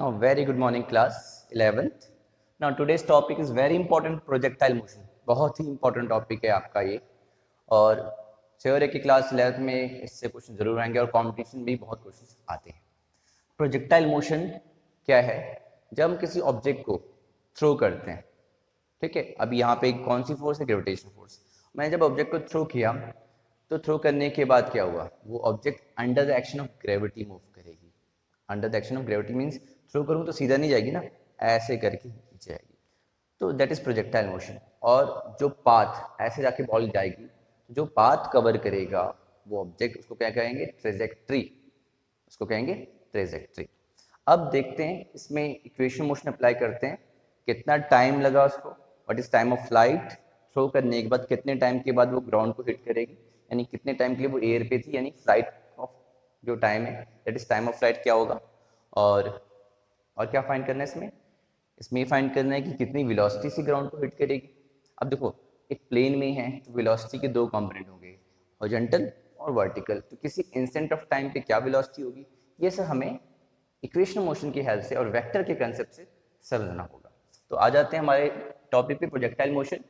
Now, very good morning, class 11th. Now, today's topic is very important, projectile motion. बहुत ही important topic है आपका ये, और theory की क्लास 11th में इससे क्वेश्चन जरूर आएंगे और कंपटीशन में भी बहुत क्वेश्चन आते हैं। प्रोजेक्टाइल मोशन क्या है? जब हम किसी ऑब्जेक्ट को थ्रो करते हैं, ठीक है। अब यहाँ पे कौन सी फोर्स है? Gravitation force. मैंने जब ऑब्जेक्ट को थ्रो किया तो थ्रो करने के बाद क्या हुआ? वो object under the action of gravity move करेगी। Under the action of gravity means throw करूँ तो सीधा नहीं जाएगी ना, ऐसे करके नीचे जाएगी, तो दैट इज प्रोजेक्टाइल मोशन। और जो पाथ ऐसे जाके बॉल जाएगी, जो पाथ कवर करेगा वो ऑब्जेक्ट, उसको क्या कहेंगे? ट्रेजेक्ट्री। उसको कहेंगे ट्रेजेक्ट्री। अब देखते हैं इसमें इक्वेशन मोशन अप्लाई करते हैं। कितना टाइम लगा उसको? What is time of flight? Throw करने के बाद कितने टाइम के बाद वो ग्राउंड को हिट करेगी, यानी कितने टाइम के लिए वो एयर पे थी, यानी फ्लाइट ऑफ जो टाइम है that is time of flight क्या होगा। और क्या फाइंड करना है इसमें? इसमें ये फाइंड करना है कि कितनी वेलोसिटी से ग्राउंड को हिट करेगी। अब देखो, एक प्लेन में है तो वेलोसिटी के दो कंपोनेंट होंगे, हॉरिजॉन्टल और वर्टिकल। तो किसी इंस्टेंट ऑफ टाइम पे क्या वेलोसिटी होगी, ये सब हमें इक्वेशन मोशन की हेल्प से और वेक्टर के कंसेप्ट से समझना होगा। तो आ जाते हैं हमारे टॉपिक पे, प्रोजेक्टाइल मोशन।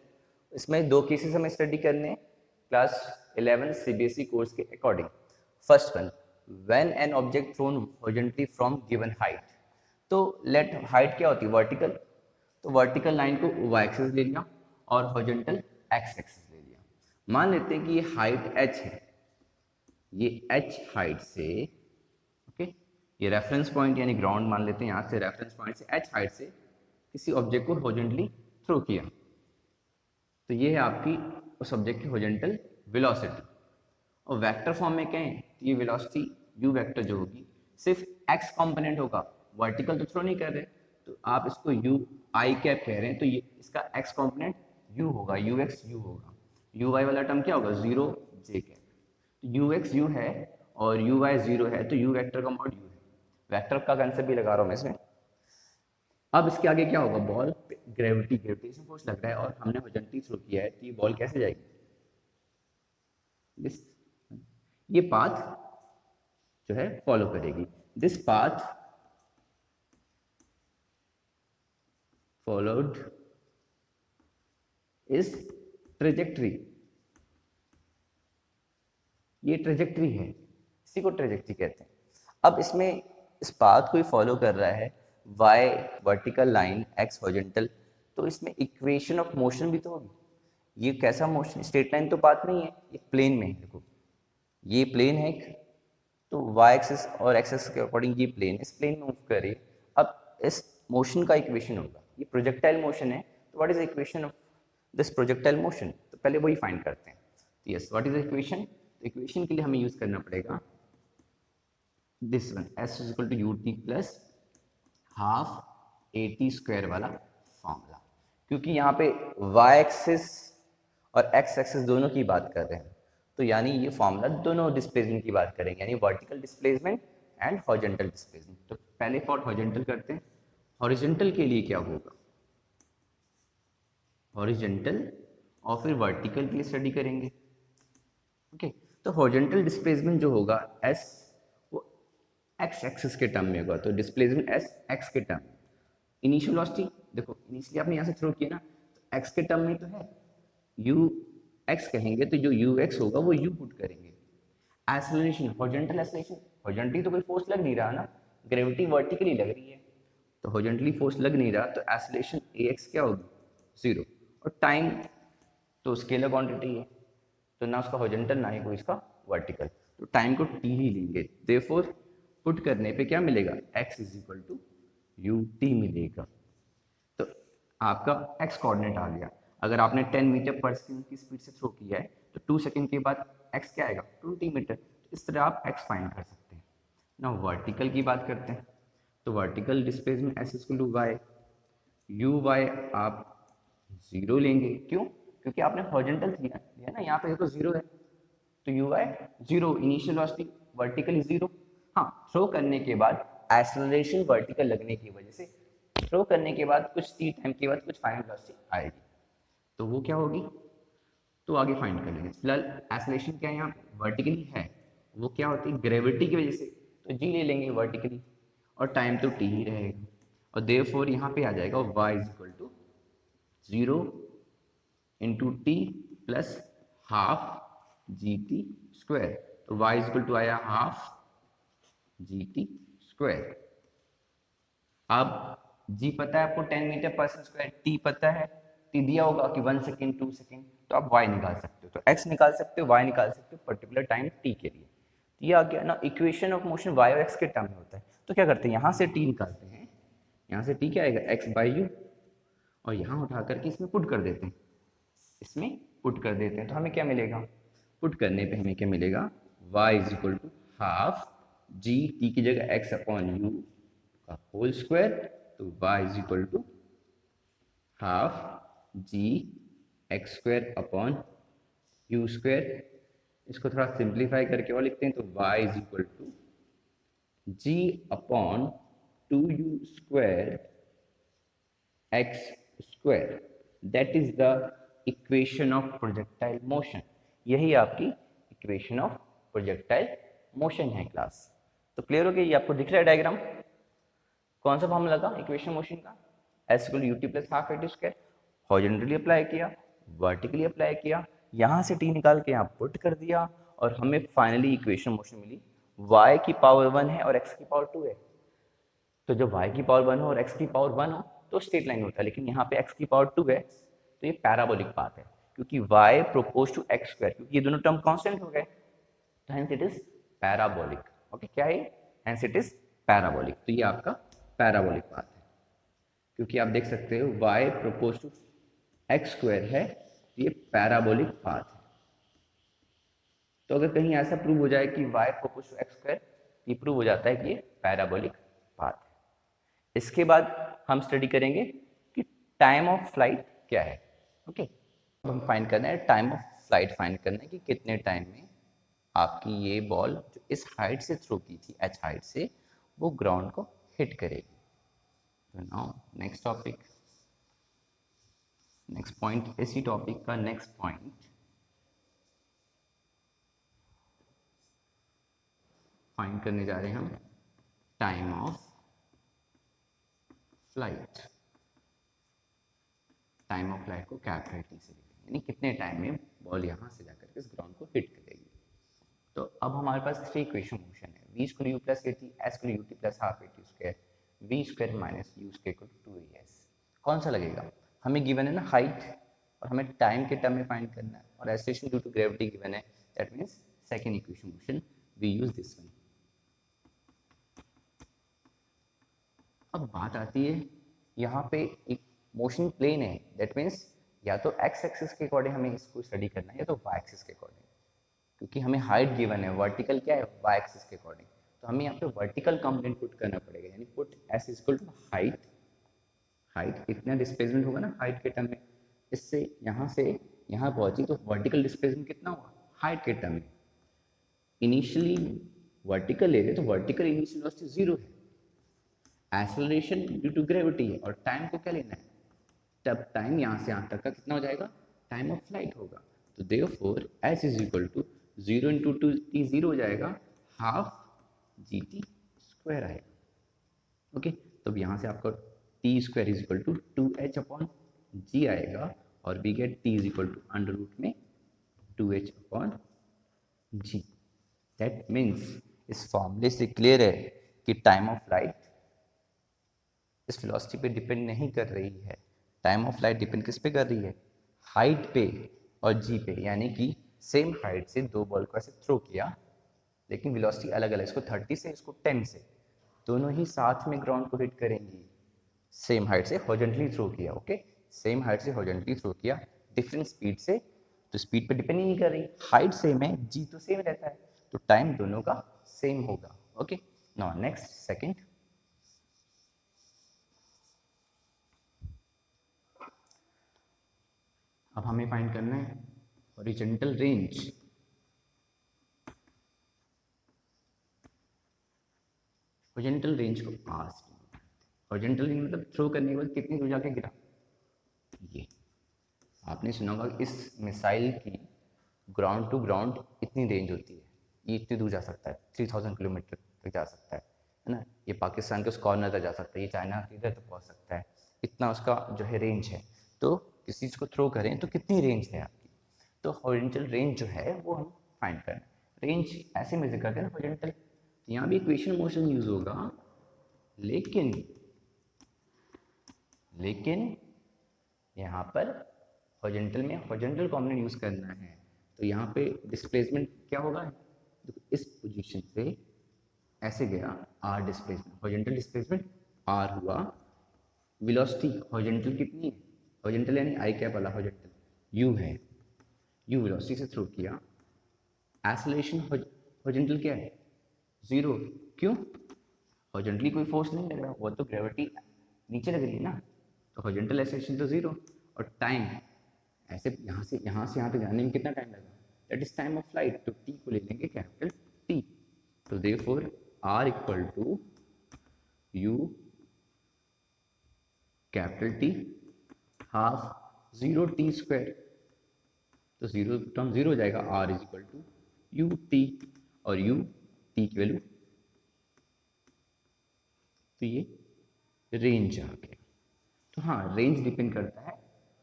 इसमें दो केसेस हमें स्टडी करने हैं क्लास 11 सीबीएसई कोर्स के according. First one, when an object thrown horizontally from given height. तो लेट हाइट क्या होती है? वर्टिकल। तो वर्टिकल लाइन को y एक्सिस ले लिया और हॉरिजॉन्टल x एक्सिस ले लिया। मान लेते हैं कि ये हाइट h है, ये h हाइट से, ओके, ये रेफरेंस पॉइंट यानी ग्राउंड मान लेते हैं, यहाँ से रेफरेंस पॉइंट से h हाइट से किसी ऑब्जेक्ट को हॉरिजॉन्टली थ्रो किया, तो ये है आपकी उस ऑब्जेक्ट की हॉरिजॉन्टल वेलोसिटी। और वेक्टर फॉर्म में कहें तो ये वेलोसिटी u वेक्टर जो होगी सिर्फ x कंपोनेंट होगा, वर्टिकल तो थ्रो नहीं कर रहे, तो आप इसको u i कैप कह रहे हैं, तो ये इसका x कंपोनेंट u होगा, ux u होगा। uy वाला टर्म क्या होगा? 0 j कैप। तो ux u है और uy 0 है, तो u वेक्टर का मॉड u है। वेक्टर का कंसेप्ट भी लगा रहा हूँ मैं इसमें। अब इसके आगे क्या होगा? बॉल पे ग्रेविटेशन फोर्स लग रहा है और हमने हॉरिजॉन्टली थ्रो किया है, तो ये बॉल कैसे जाएगी? ये पाथ जो है फॉलो करेगी। This path followed is trajectory. ये ट्रेजेक्ट्री है, इसी को ट्रेजेक्ट्री कहते हैं। अब इसमें इस पाथ को ही फॉलो कर रहा है y vertical line, x horizontal, तो इसमें इक्वेशन ऑफ मोशन भी तो होगी। ये कैसा मोशन? स्ट्रेट लाइन तो पाथ नहीं है, ये प्लेन में है। देखो ये प्लेन है एक, तो y एक्सिस और x एक्सिस के अकॉर्डिंग ये प्लेन, इस प्लेन में मूव करे। अब इस मोशन का इक्वेशन होगा, ये प्रोजेक्टाइल मोशन है, तो what is the equation of this projectile motion? तो पहले वही फाइंड करते हैं। Yes, what is the equation? Equation के लिए हमें यूज करना पड़ेगा this one, s is equal to ut plus half at square वाला फॉर्मूला। क्योंकि यहाँ पे y एक्सिस और x एक्सिस दोनों की बात कर रहे हैं, तो यानी ये फॉर्मूला दोनों डिस्प्लेसमेंट की बात करेंगे, यानी vertical displacement and horizontal displacement. तो पहले फॉर हॉरिजॉन्टल करते हैं। हॉरिजॉन्टल के लिए क्या होगा? हॉरिजॉन्टल और फिर वर्टिकल के लिए स्टडी करेंगे, ओके। तो हॉरिजॉन्टल डिस्प्लेसमेंट जो होगा s, वो x एक्सिस के टर्म में होगा, तो डिस्प्लेसमेंट s x के टर्म। इनिशियल वेलोसिटी देखो, इनिशियली आपने यहाँ से थ्रो किया ना, तो x के टर्म में तो है, u x कहेंगे तो जो ux होगा वो u पुट करेंगे। एक्सेलरेशन, हॉरिजॉन्टल एक्सेलरेशन, हॉरिजॉन्टली तो कोई फोर्स लग नहीं रहा ना, ग्रेविटी वर्टिकली लग रही है, तो हॉरिजॉन्टली फोर्स लग नहीं रहा, तो एक्सेलरेशन ax क्या होगी? 0। और टाइम तो स्केलर क्वांटिटी है, तो ना उसका हॉरिजॉन्टल ना ही कोई इसका वर्टिकल, तो टाइम को t ही लेंगे। देयरफॉर पुट करने पे क्या मिलेगा? x is equal to ut मिलेगा। तो आपका x कोऑर्डिनेट आ गया। अगर आपने 10 मीटर पर सेकंड की स्पीड से थ्रो किया है, तो 2 सेकंड के बाद x क्या आएगा? 20 मीटर। तो इस तरह आप x फाइंड कर सकते हैं। ना वर्टिकल की बात करते हैं, तो vertical displacement s equal to y, uy आप 0 लेंगे। क्यों? क्योंकि आपने हॉरिजॉन्टल लिया ना, यहाँ पे देखो 0 है, तो uy 0, इनिशियल वेलोसिटी वर्टिकली 0। हाँ, थ्रो करने के बाद एक्सेलरेशन वर्टिकल लगने की वजह से थ्रो करने के बाद कुछ t टाइम के बाद कुछ फाइनल वेलोसिटी आएगी, तो वो क्या होगी? तो आगे फाइंड कर लेंगे। फिलहाल एक्सेलरेशन क्या है? यहाँ वर्टिकली है, वो क्या होती है? ग्रेविटी की वजह से, तो g ले लेंगे वर्टिकली। और टाइम तो t ही रहेगा, और देयरफॉर यहाँ पे आ जाएगा y is equal to 0 into t plus half G T square. तो y इज इक्वल टू आया हाफ जी टी स्क्वायर। अब g पता है आपको 10 मीटर पर स्क्वायर, t पता है, t दिया होगा कि 1 सेकेंड 2 सेकेंड, तो आप y निकाल सकते हो, तो x निकाल सकते हो, y निकाल सकते हो पर्टिकुलर टाइम t के लिए। तो ये आ गया ना, इक्वेशन ऑफ मोशन y और x के टर्म में होता है। तो क्या करते हैं, यहाँ से t निकालते हैं, यहाँ से t क्या आएगा x बाई यू, और यहाँ उठा करके इसमें पुट कर देते हैं, इसमें पुट कर देते हैं, तो हमें क्या मिलेगा, पुट करने पे हमें क्या मिलेगा, y is equal to half ji t की जगह x अपॉन यू का होल स्क्वायर, तो y is equal to half g x square upon u square. इसको थोड़ा सिंप्लीफाई करके और लिखते हैं, तो y is equal to g upon 2u square x square, that is the equation of projectile motion. यही आपकी इक्वेशन ऑफ प्रोजेक्टाइल मोशन है क्लास। तो क्लियर हो गया, ये आपको दिख रहा है डायग्राम, कौन सा फॉर्मूला लगा इक्वेशन मोशन का, S equal you t plus half a t square, horizontally apply किया, वर्टिकली अप्लाई किया, यहाँ से टी निकाल के यहाँ पुट कर दिया, और हमें फाइनली इक्वेशन मोशन मिली, y की पावर 1 है और x की पावर 2 है। तो जब y की पावर 1 हो और x की पावर 1 हो तो स्ट्रेट लाइन होता है, लेकिन यहाँ पे x की पावर 2 है, तो ये पैराबोलिक पाथ है, क्योंकि y proportional to x square, क्योंकि ये दोनों टर्म कांस्टेंट हो गए, तो hence it is parabolic. Okay, क्या है, हेंस इट इज पैराबोलिक। तो ये आपका पैराबोलिक पाथ है, क्योंकि आप देख सकते हो y proportional to x square है, ये पैराबोलिक पाथ है। तो अगर कहीं ऐसा प्रूव हो जाए कि y proportional to x square, ये प्रूव हो जाता है कि ये पैराबोलिक पाथ है। इसके बाद हम स्टडी करेंगे कि टाइम ऑफ फ्लाइट क्या है। ओके, अब हम फाइंड करना है, टाइम ऑफ फ्लाइट फाइंड करना है कि कितने टाइम में आपकी ये बॉल जो इस हाइट से थ्रो की थी, h हाइट से, वो ग्राउंड को हिट करेगी। तो now next topic, next point, इसी टॉपिक का नेक्स्ट पॉइंट फाइंड करने जा रहे हैं हम, time of flight. Time of flight को कैपिटल टी से लिखेंगे, यानी कितने टाइम में बॉल यहाँ से जाकर के इस ग्राउंड को हिट करेगी। तो अब हमारे पास 3 इक्वेशन मोशन है, v square u plus a t, s square u t plus half a t square, v square minus u square equal to 2as। कौन सा लगेगा, हमें गिवन है ना हाइट, और हमें टाइम के टर्म में फाइंड करना है, और acceleration due to gravity given है, that means second equation motion, we use this one. अब बात आती है, यहाँ पे एक मोशन प्लेन है, दैट मीन्स या तो एक्स एक्सिस के अकॉर्डिंग हमें इसको स्टडी करना है, या तो वाई एक्सिस के अकॉर्डिंग, क्योंकि हमें हाइट गिवन है, वर्टिकल क्या है, वाई एक्सिस के अकॉर्डिंग, तो हमें यहाँ पे वर्टिकल कंपोनेंट पुट करना पड़ेगा, यानी put s equal to height, height इतना डिस्प्लेसमेंट होगा ना हाइट के टर्म में, इससे यहाँ से यहाँ पहुंची, तो वर्टिकल डिस्प्लेसमेंट कितना हुआ हाइट के टर्म में। इनिशियली वर्टिकल ले रहे तो वर्टिकल इनिशियल वेलोसिटी 0 है, एक्सेलरेशन ड्यू टू ग्रेविटी है, और टाइम को क्या लेना है, तब टाइम यहाँ से यहाँ तक का कितना हो जाएगा, टाइम ऑफ फ्लाइट होगा। तो therefore H is equal to 0 into two T 0 हो जाएगा, हाफ जी टी स्क्वायर आएगा। ओके, तो यहाँ से आपका T square is equal to 2h upon G आएगा, और we get T is equal to under root में 2h upon ji. That means इस फॉर्मूले से क्लियर है कि टाइम ऑफ फ्लाइट इस वेलोसिटी पे डिपेंड नहीं कर रही है, टाइम ऑफ फ्लाइट डिपेंड किस पे कर रही है, हाइट पे और जी पे, यानी कि सेम हाइट से दो बॉल को ऐसे थ्रो किया, लेकिन वेलोसिटी अलग अलग, इसको 30 से इसको 10 से, दोनों ही साथ में ग्राउंड को हिट करेंगी। सेम हाइट से हॉरिजॉन्टली थ्रो किया, ओके, सेम हाइट से हॉरिजॉन्टली थ्रो किया, डिफरेंट स्पीड से, तो स्पीड पे डिपेंड ही नहीं कर रही, हाइट सेम है, जी तो सेम रहता है, तो टाइम दोनों का सेम होगा। ओके, नाउ नेक्स्ट सेकंड, अब हमें फाइंड करना है हॉरिजॉन्टल रेंज। हॉरिजॉन्टल रेंज को पास, हॉरिजॉन्टल रेंज मतलब थ्रो करने के बाद कितनी दूर जाके गिरा। ये आपने सुना होगा इस मिसाइल की ग्राउंड टू ग्राउंड इतनी रेंज होती है, ये इतनी दूर जा सकता है, 3000 किलोमीटर तक जा सकता है, है ना, ये पाकिस्तान के उस कॉर्नर तक जा सकता है, ये चाइना के इधर तक पहुंच सकता है, इतना उसका जो है रेंज है। तो किसी चीज़ को थ्रो करें तो कितनी रेंज है आपकी, तो हॉरिजॉन्टल रेंज जो है वो हम फाइंड करें। रेंज ऐसे मेजर करते हैं ना हॉरिजॉन्टल, तो यहाँ भी इक्वेशन मोशन यूज होगा, लेकिन यहाँ पर हॉरिजॉन्टल में हॉरिजॉन्टल कॉम्पोनेंट यूज करना है, तो यहाँ पे डिस्प्लेसमेंट क्या होगा, देखो इस पोजीशन से ऐसे गया R displacement, horizontal displacement R हुआ, वेलोसिटी हॉरिजॉन्टल कितनी है, हॉरिजॉन्टल यानी आई कैप वाला हॉरिजॉन्टल यू है, यू वेलोसिटी से थ्रो किया, एक्सेलरेशन हॉरिजॉन्टल क्या है, जीरो, क्यों, हॉरिजॉन्टली कोई फोर्स नहीं लग रहा, वो तो ग्रेविटी नीचे लग रही है ना, तो हॉरिजॉन्टल एक्सेलरेशन तो जीरो, और टाइम ऐसे यहाँ से यहाँ तक जाने में कितना टाइम लगा, that is time of flight, तो टी को ले लेंगे कैपिटल टी, तो therefore R equal to U capital T half zero T square, तो जीरो टर्म जीरो हो जाएगा, R is equal to U T, और यू टी की वैल्यू, तो ये रेंज आ गया। तो हाँ, रेंज डिपेंड करता है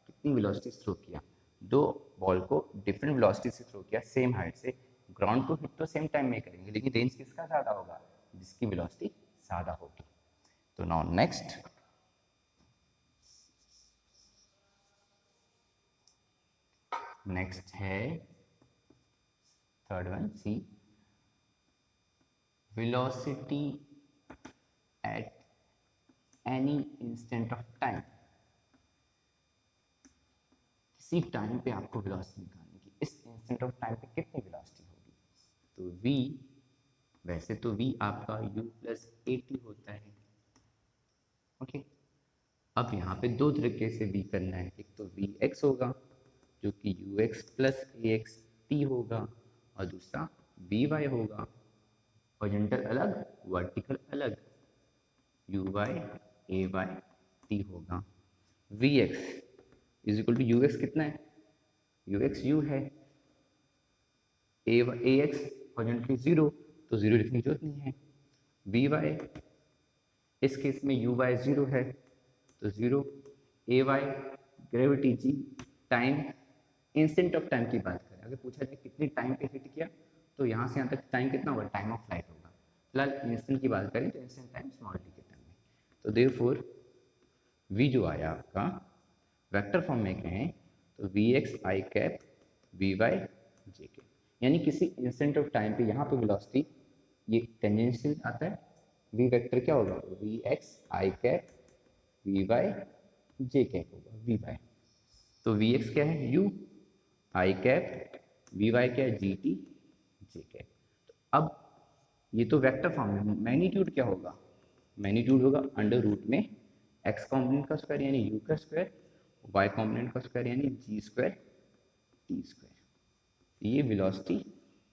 कितनी वेलोसिटी से थ्रो किया, दो बॉल को डिफरेंट वेलोसिटी से थ्रो किया सेम हाइट से, ग्राउंड को हिट तो सेम टाइम में करेंगे, लेकिन रेंज किसका ज़्यादा होगा, जिसकी वेलोसिटी ज़्यादा होगी। तो नाउ नेक्स्ट है third one, C, velocity at any instant of time, किसी टाइम पे आपको वेलोसिटी निकालने की, इस इंस्टेंट ऑफ टाइम पे कितनी वेलोसिटी होगी, तो v, वैसे तो v आपका u प्लस at होता है, ओके। अब यहाँ पे दो तरीके से v करना है, एक तो vx होगा जो कि ux प्लस ax t होगा, और दूसरा vy होगा, हॉरिजॉन्टल अलग वर्टिकल अलग, uy ay t होगा, vx is equal to ux कितना है, ux u है, ax हॉरिजॉन्टली जीरो, तो जीरो लिखने की जरूरत नहीं है, vy इस केस में uy जीरो है, तो zero, ay gravity G, time instant of time की बात करें, अगर पूछा जाए कितनी टाइम पे हिट किया, तो यहाँ से यहाँ तक टाइम कितना होगा, टाइम ऑफ फ्लाइट होगा, फिलहाल इंस्टेंट की बात करें तो इंस्टेंट टाइम स्मॉल टी के टाइम में, तो देयरफॉर v जो आया आपका वेक्टर फॉर्म में कहें तो vx आई कैप vy j कैप, यानी किसी इंस्टेंट ऑफ टाइम पे यहाँ पे वेलोसिटी ये टेंजेंशियल आता है, v वेक्टर क्या होगा, vx आई कैप vy j कैप होगा, vy, तो vx क्या है u आई कैप, vy क्या है gt j कैप, तो अब ये तो वेक्टर फॉर्म है, मैग्नीट्यूड क्या होगा, मैग्नीट्यूड होगा अंडर रूट में x कॉम्पोनेंट का स्क्वायर यानी u का स्क्वायर, y कॉम्पोनेंट का स्क्वायर यानी g स्क्वायर t स्क्वायर, ये velocity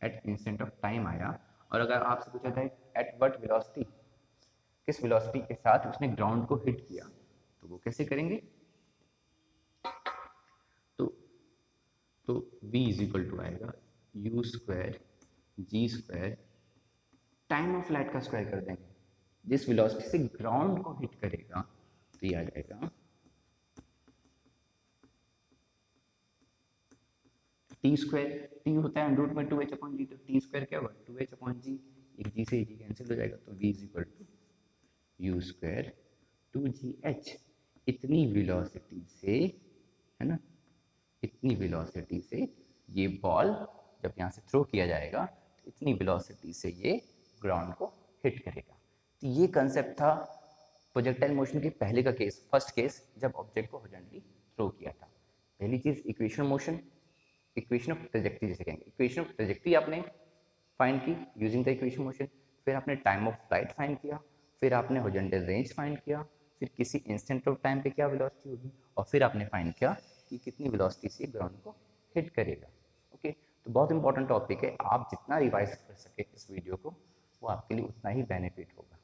at instant of time आया। और अगर आपसे पूछा जाए एट व्हाट वेलोसिटी, किस वेलोसिटी के साथ उसने ग्राउंड को हिट किया, तो वो कैसे करेंगे, तो v इज इक्वल टू आएगा u square g square, time of flight का स्क्वायर कर देंगे, जिस वेलोसिटी से ग्राउंड को हिट करेगा, तो ये आ जाएगा टी स्क्वायर, टी होता है रूट में 2h अपॉन जी, तो टी स्क्वायर क्या होगा 2h अपॉन जी, एक जी से जी कैंसिल हो जाएगा, तो v is equal to U square 2gh, इतनी वेलोसिटी से, है ना, इतनी वेलोसिटी से ये बॉल जब यहाँ से थ्रो किया जाएगा तो इतनी वेलोसिटी से ये ग्राउंड को हिट करेगा। तो ये कंसेप्ट था प्रोजेक्टाइल मोशन के पहले का केस, फर्स्ट केस जब ऑब्जेक्ट को हॉरिजॉन्टली थ्रो किया था। पहली चीज़ equation motion, equation of trajectory जिसे कहेंगे, इक्वेशन ऑफ ट्रेजेक्टरी आपने फाइंड की यूजिंग द इक्वेशन मोशन, फिर आपने टाइम ऑफ फ्लाइट फाइंड किया, फिर आपने हॉरिजॉन्टल रेंज फाइंड किया, फिर किसी इंस्टेंट ऑफ टाइम पे क्या वेलोसिटी होगी, और फिर आपने फाइंड किया कि कितनी वेलोसिटी से ग्राउंड को हिट करेगा। ओके, तो बहुत इंपॉर्टेंट टॉपिक है, आप जितना रिवाइज कर सके इस वीडियो को वो आपके लिए उतना ही बेनिफिट होगा।